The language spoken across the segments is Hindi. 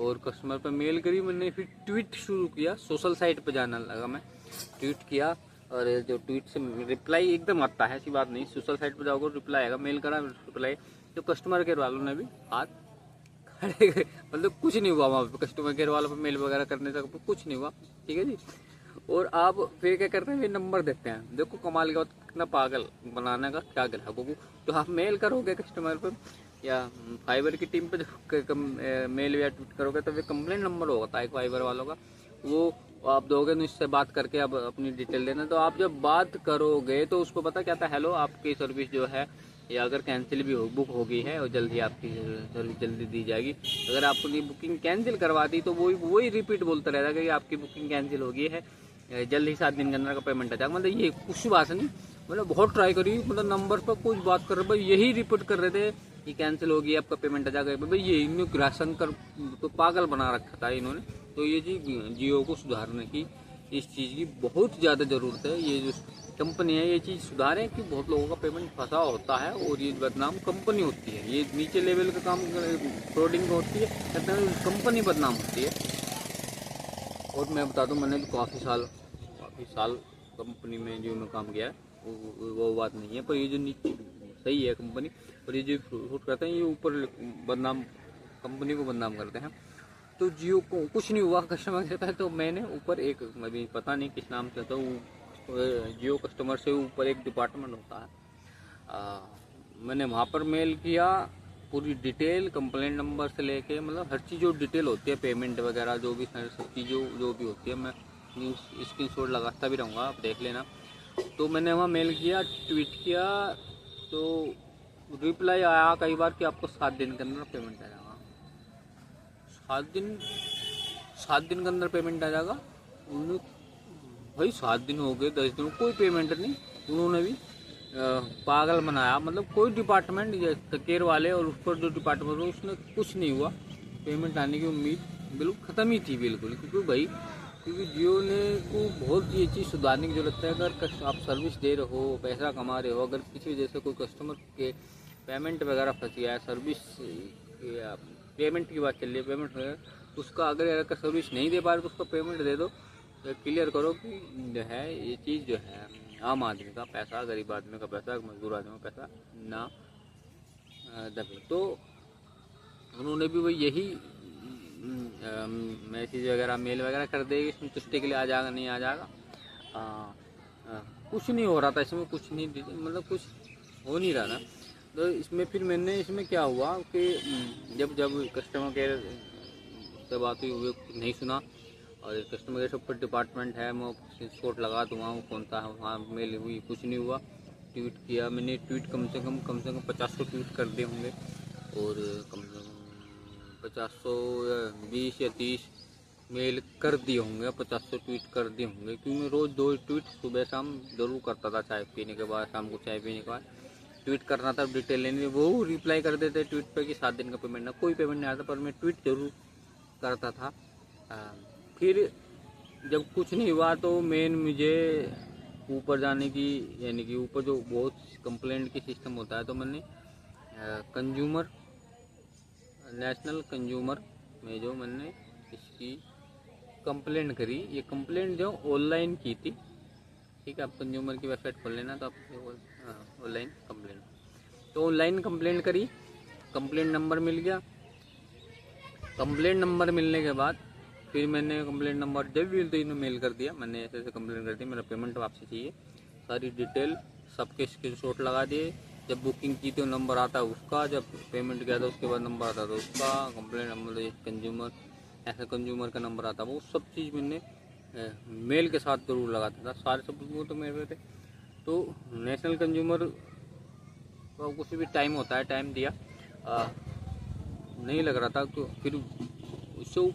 और कस्टमर पर मेल करी मैंने, फिर ट्वीट शुरू किया, सोशल साइट पर जाना लगा मैं, ट्वीट किया और जो ट्वीट से रिप्लाई एकदम आता है, ऐसी बात नहीं, सोशल साइट पर जाओगे रिप्लाई आएगा, मेल करा रिप्लाई, तो कस्टमर केयर वालों ने भी हाथ खड़े मतलब कुछ नहीं हुआ वहाँ पे, कस्टमर केयर वालों पर मेल वगैरह करने तक कुछ नहीं हुआ, ठीक है जी। और आप फिर क्या करते हैं, फिर नंबर देते हैं, देखो कमाल का कितना पागल बनाने का क्या ग्राहकों को। तो आप मेल करोगे कस्टमर पर या फाइबर की टीम पे मेल या ट्वीट करोगे तो वे कंप्लेंट नंबर होता है फाइबर वालों का, वो आप दोगे तो इससे बात करके आप अपनी डिटेल देना। तो आप जब बात करोगे तो उसको पता क्या था, हेलो आपकी सर्विस जो है या अगर कैंसिल भी बुक हो गई है और जल्दी आपकी सर्विस जल्दी दी जाएगी। अगर आपने बुकिंग कैंसिल करवा दी तो वही रिपीट बोलता रहेगा कि आपकी बुकिंग कैंसिल हो गई है, जल्द ही 7 दिन के अंदर का पेमेंट आ जाएगा। मतलब ये कुछ बात नहीं, मतलब बहुत ट्राई करी, मतलब नंबर पर कुछ बात कर रहे भाई, यही रिपीट कर रहे थे कि कैंसिल हो गई आपका पेमेंट आ जाएगा भाई, ये इन्होंने ग्रासन कर तो पागल बना रखा था इन्होंने। तो ये जी जियो को सुधारने की इस चीज़ की बहुत ज़्यादा ज़रूरत है, ये जो कंपनी है ये चीज़ सुधारें कि बहुत लोगों का पेमेंट फंसा होता है और ये बदनाम कंपनी होती है, ये नीचे लेवल का काम फ्रॉडिंग होती है, कहते हैं कंपनी बदनाम होती है। और मैं बता दूं मैंने तो काफ़ी साल कंपनी में जो मैं काम किया है, वो बात नहीं है, पर ये जो नीचे सही है कंपनी, और ये जो फ्रूट करते हैं ये ऊपर बदनाम कंपनी को बदनाम करते हैं। तो जियो को कुछ नहीं हुआ, कस्टमर कहता है, तो मैंने ऊपर एक अभी पता नहीं किस नाम से, तो जियो कस्टमर से ऊपर एक डिपार्टमेंट होता है, मैंने वहाँ पर मेल किया, पूरी डिटेल कंप्लेंट नंबर से लेके मतलब हर चीज़ जो डिटेल होती है, पेमेंट वगैरह जो भी सब चीज़ जो भी होती है, मैं स्क्रीनशॉट लगाता भी रहूँगा, आप देख लेना। तो मैंने वहाँ मेल किया, ट्वीट किया, तो रिप्लाई आया कई बार कि आपको 7 दिन के अंदर पेमेंट आ जाएगा। 7 दिन के अंदर पेमेंट आ जाएगा। उन्होंने भाई 7 दिन हो गए, 10 दिन कोई पेमेंट नहीं, उन्होंने भी पागल बनाया। मतलब कोई डिपार्टमेंट केयर वाले और उस पर जो डिपार्टमेंट हो उसने कुछ नहीं हुआ, पेमेंट आने की उम्मीद बिल्कुल ख़त्म ही थी बिल्कुल, क्योंकि जियो ने को बहुत ये चीज़ सुधारने की जरूरत है। अगर आप सर्विस दे रहे हो, पैसा कमा रहे हो, अगर किसी वजह से कोई कस्टमर के पेमेंट वगैरह फंस गया है, सर्विस पेमेंट की बात चल रही है, पेमेंट उसका अगर सर्विस नहीं दे पा रहे तो उसका पेमेंट दे दो, क्लियर करो कि जो है ये चीज़ जो है आम आदमी का पैसा, गरीब आदमी का पैसा, मजदूर आदमी का पैसा ना दबे। तो उन्होंने भी वही यही मैसेज वगैरह मेल वगैरह कर देगी, संतुष्टि के लिए आ जाएगा, नहीं आ जाएगा, कुछ नहीं हो रहा था इसमें, कुछ नहीं, मतलब कुछ हो नहीं रहा था। तो इसमें फिर मैंने इसमें क्या हुआ कि जब कस्टमर केयर से बात हुई नहीं सुना, और कस्टमर केयर ऊपर डिपार्टमेंट है, मैं स्क्रीनशॉट लगा दूँगा वो कौन सा है, वहाँ मेल हुई, कुछ नहीं हुआ। ट्वीट किया मैंने, ट्वीट कम से कम 50 ट्वीट कर दिए होंगे, और कम से कम 20 या 30 मेल कर दिए होंगे, 50 ट्वीट कर दिए होंगे, क्योंकि मैं रोज़ 2 ट्वीट सुबह शाम ज़रूर करता था, चाय पीने के बाद, शाम को चाय पीने के बाद ट्वीट करना था, डिटेल लेनी, वो रिप्लाई कर देते ट्वीट पे कि 7 दिन का पेमेंट ना, कोई पेमेंट नहीं आता, पर मैं ट्वीट जरूर करता था। फिर जब कुछ नहीं हुआ तो मेन मुझे ऊपर जाने की, यानी कि ऊपर जो बहुत कंप्लेंट की सिस्टम होता है, तो मैंने कंज्यूमर नेशनल कंज्यूमर में जो मैंने इसकी कंप्लेंट करी, ये कंप्लेंट जो ऑनलाइन की थी, ठीक है, आप कंज्यूमर की वेबसाइट खोल लेना तो आप ऑनलाइन कंप्लेंट, तो ऑनलाइन कंप्लेंट करी, कंप्लेंट नंबर मिल गया। कंप्लेंट नंबर मिलने के बाद फिर मैंने कंप्लेंट नंबर जब भी तो इन्होंने मेल कर दिया, मैंने ऐसे कंप्लेंट कर दी, मेरा पेमेंट वापसी चाहिए, सारी डिटेल सबके स्क्रीनशॉट लगा दिए। जब बुकिंग की तो नंबर आता है उसका, जब पेमेंट किया था उसके बाद नंबर आता था उसका, कंप्लेंट नंबर कंज्यूमर ऐसा कंज्यूमर का नंबर आता, वो सब चीज़ मैंने मेल के साथ जरूर लगाता था, सारे सब वो तो मेरे थे। तो नेशनल कंज्यूमर का कुछ भी टाइम होता है, टाइम दिया, नहीं लग रहा था, तो फिर उससे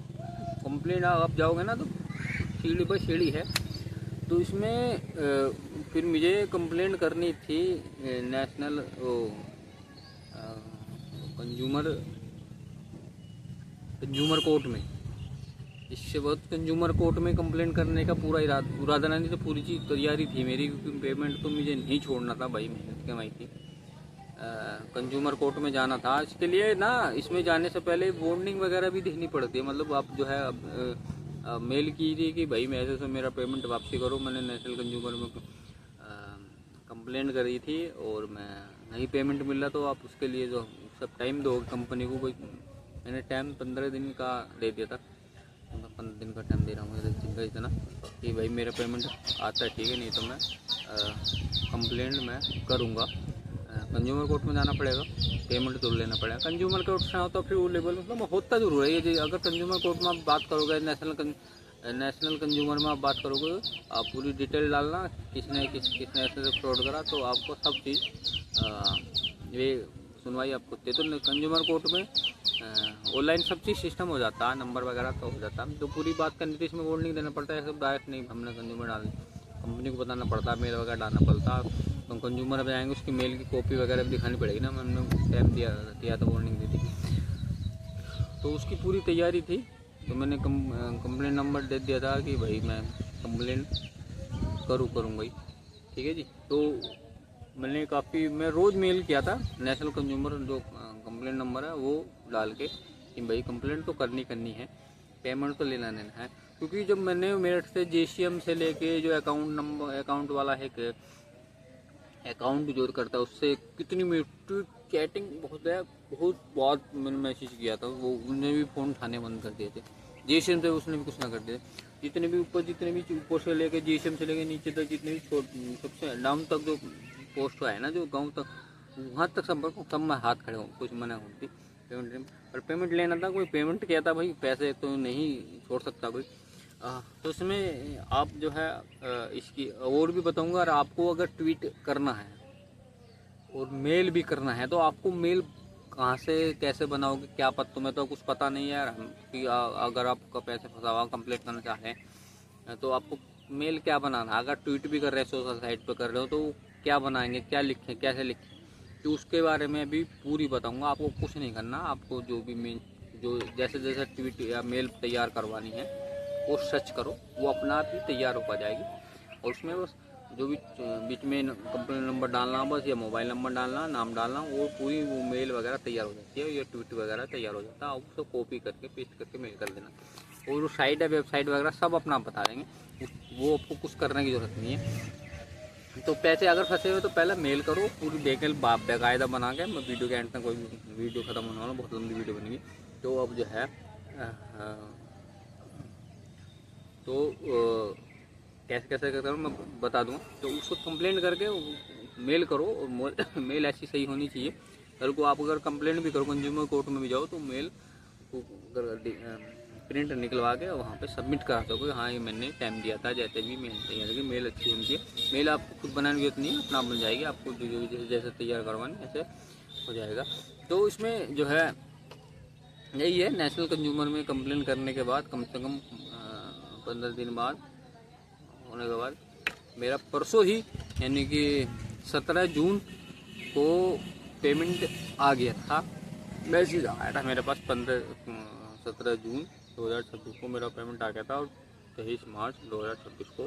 कंप्लेंट आप जाओगे ना तो सीढ़ी पर सीढ़ी है, तो इसमें फिर मुझे कंप्लेंट करनी थी नेशनल कंज्यूमर कोर्ट में। इससे बहुत कंज्यूमर कोर्ट में कंप्लेंट करने का पूरा इरादा नहीं, तो पूरी चीज़ तैयारी थी मेरी, क्योंकि पेमेंट तो मुझे नहीं छोड़ना था भाई, मेहनत कमाई थी, कंज्यूमर कोर्ट में जाना था। इसके लिए ना इसमें जाने से पहले वार्निंग वगैरह भी देखनी पड़ती है। मतलब आप जो है मेल कीजिए कि भाई मैं ऐसे मेरा पेमेंट वापसी करो, मैंने नेशनल कंज्यूमर में कंप्लेंट करी थी और मैं नहीं पेमेंट मिल रहा, तो आप उसके लिए जो सब टाइम दो कंपनी को। कोई मैंने टाइम 15 दिन का दे दिया था, मैं 15 दिन का टाइम दे रहा हूँ 10 दिन का इतना कि भाई मेरा पेमेंट आता है ठीक है, नहीं तो मैं कंप्लेंट मैं करूँगा। कंज्यूमर कोर्ट में जाना पड़ेगा, पेमेंट जरूर लेना पड़ेगा। कंज्यूमर कोर्ट से होता फिर वो लेवल मतलब होता जरूर है ये। अगर कंज्यूमर कोर्ट में आप बात करोगे, नेशनल कंज्यूमर में आप बात करोगे, आप पूरी डिटेल डालना किसने ऐसे फ्रॉड करा, तो आपको सब चीज़ ये सुनवाई आपको होती है। तो कंज्यूमर कोर्ट में ऑनलाइन सब चीज़ सिस्टम हो जाता है, नंबर वगैरह तो हो जाता है। तो पूरी बात करनी थी, इसमें वार्निंग देना पड़ता है, सब डायरेक्ट नहीं हमने कंज्यूमर डाल कंपनी को बताना पड़ता है, मेल वगैरह डालना पड़ता है। तो कंज्यूमर अब जाएंगे, उसकी मेल की कॉपी वगैरह भी दिखानी पड़ेगी ना, हमने टाइम दिया था, वार्निंग दी थी, तो उसकी पूरी तैयारी थी। तो मैंने कंप्लेंट नंबर दे दिया था कि भाई मैं कंप्लेंट करूँगा ही, ठीक है जी। तो मैंने मैं रोज़ मेल किया था नेशनल कंज्यूमर जो कंप्लेंट नंबर है वो डाल के कि भाई कंप्लेंट तो करनी है, पेमेंट तो लेना है। क्योंकि जब मैंने मेरठ से JCM से लेके जो अकाउंट वाला है कि अकाउंट जो करता है उससे कितनी चैटिंग बहुत मैंने मैसेज किया था, वो उन्हें भी फ़ोन उठाने बंद कर दिए थे। JCM से उसने भी कुछ ना कर दिया। जितने भी ऊपर से लेके JCM से लेके नीचे तक जितने भी सबसे डाउन तक जो पोस्ट है ना, जो गांव तक वहाँ तक सब मैं हाथ खड़े हूँ, कुछ मना होती पेमेंट। और पेमेंट लेना था, कोई पेमेंट किया था भाई, पैसे तो नहीं छोड़ सकता कोई। तो इसमें आप जो है इसकी और भी बताऊंगा। और आपको अगर ट्वीट करना है और मेल भी करना है, तो आपको मेल कहाँ से कैसे बनाओगे, क्या पता, तुम्हें तो कुछ पता नहीं है यार कि अगर आपका पैसे फंसा हुआ कंप्लीट करना चाह रहे हैं तो आपको मेल क्या बनाना है। अगर ट्वीट भी कर रहे हैं, सोशल साइट पर कर रहे हो, तो क्या बनाएंगे, क्या लिखें, कैसे लिखें, तो उसके बारे में भी पूरी बताऊंगा। आपको कुछ नहीं करना, आपको जो भी जो जैसे ट्वीट या मेल तैयार करवानी है वो सर्च करो, वो अपना आप ही तैयार हो जाएगी। और उसमें बस जो भी बीच में कंपनी नंबर डालना बस, या मोबाइल नंबर डालना, नाम डालना, वो पूरी वो मेल वगैरह तैयार हो जाती है, या ट्वीट वगैरह तैयार हो जाता है। आप उसको कॉपी करके पेस्ट करके मेल कर देना। और वो साइट है, वेबसाइट वगैरह सब अपना बता देंगे, वो आपको कुछ करने की जरूरत नहीं है। तो पैसे अगर फंसे हुए तो पहले मेल करो, पूरी डिटेल बाकायदा बना के। मैं वीडियो के एंड तक, कोई वीडियो ख़त्म होने वाला, बहुत लंबी वीडियो बनेगी। तो अब जो है तो कैसे कैसे करो मैं बता दूँ। तो उसको कंप्लेंट करके मेल करो, और मेल ऐसी सही होनी चाहिए। कल को आप अगर कंप्लेंट भी करो, कंज्यूमर कोर्ट में भी जाओ, तो मेल को प्रिंट निकलवा के वहाँ पे सबमिट करा सको कि हाँ ये मैंने टाइम दिया था, जैसे भी मेल तैयार की मेल अच्छी होनी चाहिए। मेल आपको खुद बनाने की जरूरत नहीं है, अपना बन जाएगी, आपको जो जैसे तैयार करवानी ऐसे हो जाएगा। तो इसमें जो है यही है, नेशनल कंज्यूमर में कंप्लेंट करने के बाद कम से कम 15 दिन बाद होने के बाद मेरा परसों ही यानी कि 17 जून को पेमेंट आ गया था। मैसेज आया था मेरे पास 17 जून 2026 को मेरा पेमेंट आ गया था, और 23 मार्च 2026 को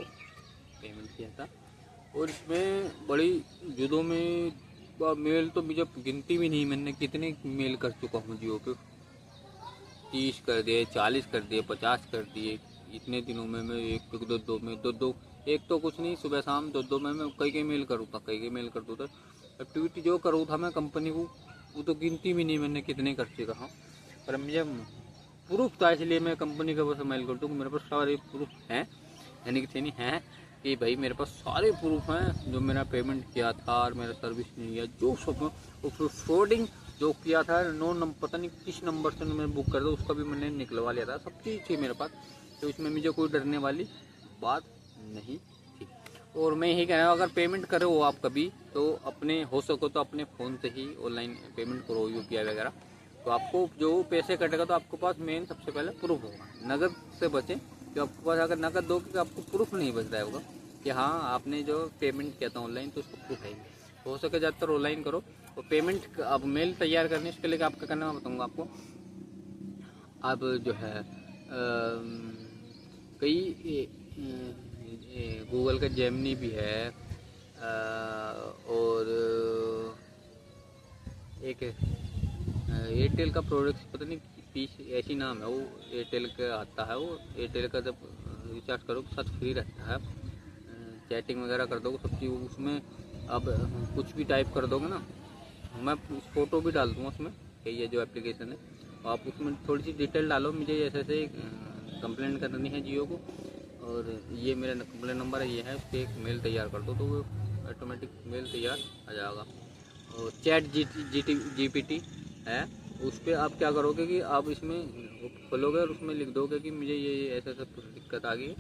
पेमेंट किया था। और इसमें बड़ी जुदों में मेल तो मुझे गिनती भी नहीं, मैंने कितने मेल कर चुका हूँ जियो पे। 30 कर दिए, 40 कर दिए, 50 कर दिए। इतने दिनों में मैं एक दो एक तो कुछ नहीं, सुबह शाम दो में मैं कई मेल करूँ था, ट्वीट जो करूँ था मैं कंपनी को, वो तो गिनती भी नहीं मैंने कितने कर चुका हूँ। पर मुझे प्रूफ था, इसलिए मैं कंपनी का बस मेल कर दूँ। मेरे पास सारे प्रूफ हैं, यानी कि नहीं है कि भाई मेरे पास सारे प्रूफ हैं जो मेरा पेमेंट किया था और मेरा सर्विस नहीं किया, जो सब फ्रॉडिंग जो किया था। पता नहीं किस नंबर से मैंने बुक कर दिया, उसका भी मैंने निकलवा लिया था, सब चीज़ थी मेरे पास। तो इसमें मुझे कोई डरने वाली बात नहीं थी। और मैं यही कह रहा हूँ, अगर पेमेंट करे हो आप कभी, तो अपने हो सको तो अपने फ़ोन से ही ऑनलाइन पेमेंट करो, UPI वगैरह। तो आपको जो पैसे कटेगा तो आपके पास मेन सबसे पहले प्रूफ होगा। नगद से बचें, तो आपके पास अगर नगद दोगे तो आपको प्रूफ नहीं बच रहा होगा कि हाँ आपने जो पेमेंट किया था ऑनलाइन, तो उसको प्रूफ है। तो हो सके ज़्यादातर ऑनलाइन करो। और पेमेंट अब मेल तैयार करने इसके लिए आपका करना मैं बताऊँगा आपको। आप जो है कई गूगल का जेमिनी भी है, और एक एयरटेल का प्रोडक्ट पता नहीं पीस ऐसी नाम है वो, एयरटेल का आता है वो। एयरटेल का जब रिचार्ज करो तो साथ फ्री रहता है, चैटिंग वगैरह कर दोगे सब चीज़ उसमें। अब कुछ भी टाइप कर दोगे ना, मैं फ़ोटो भी डाल दूँगा उसमें कि ये जो एप्लीकेशन है, आप उसमें थोड़ी सी डिटेल डालो, मुझे ऐसे ऐसे कंप्लेंट करनी है जियो को, और ये मेरा कंप्लेंट नंबर है, ये है, उस पर एक मेल तैयार कर दो तो वो ऑटोमेटिक मेल तैयार आ जाएगा। और चैट जीपीटी है, उस पर आप क्या करोगे कि आप इसमें खोलोगे और उसमें लिख दोगे कि मुझे ये ऐसा ऐसा दिक्कत आ गई है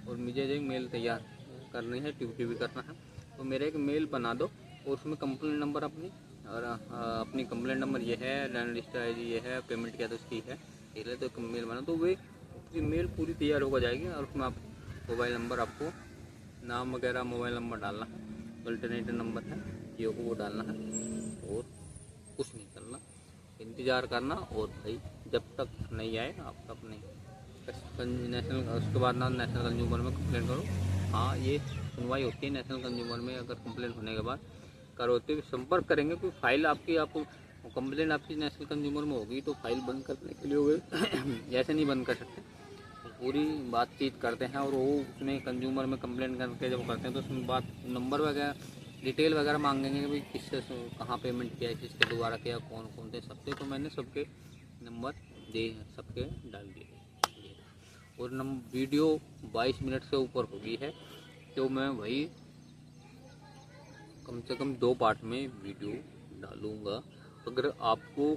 और मुझे एक मेल तैयार करनी है, ट्यूटी भी करना है, तो मेरा एक मेल बना दो और उसमें कंप्लेंट नंबर अपनी, और अपनी कंप्लेंट नंबर ये है, लैंड लिस्ट आईडी ये है, पेमेंट क्या तो उसकी है, ठीक है। तो मेल बना तो वे मेल पूरी तैयार होकर जाएगी, और उसमें आप मोबाइल नंबर, आपको नाम वगैरह मोबाइल नंबर डालना है, अल्टरनेटिव नंबर है जियो को वो डालना है, और कुछ नहीं करना, इंतज़ार करना। और भाई जब तक नहीं आए आप तब नहीं नेशनल, उसके बाद ना नेशनल कंज्यूमर में कंप्लेंट करो। हाँ, ये सुनवाई होती है नेशनल कंज्यूमर में, अगर कंप्लेंट होने के बाद करो तो संपर्क करेंगे, कोई फाइल आपको कंप्लेंट आपकी नेशनल कंज्यूमर में होगी तो फाइल बंद करने के लिए होगी, ऐसे नहीं बंद कर सकते, पूरी बातचीत करते हैं। और वो उसमें कंज्यूमर में कंप्लेंट करके जब करते हैं तो उसमें बात नंबर वगैरह डिटेल वगैरह मांगेंगे कि भाई किससे कहाँ पेमेंट किया है, किसके द्वारा किया, कौन कौन थे सबके, तो मैंने सबके नंबर दे सबके डाल दिए। और वीडियो 22 मिनट से ऊपर हो गई है, तो मैं वही कम से कम 2 पार्ट में वीडियो डालूँगा। अगर आपको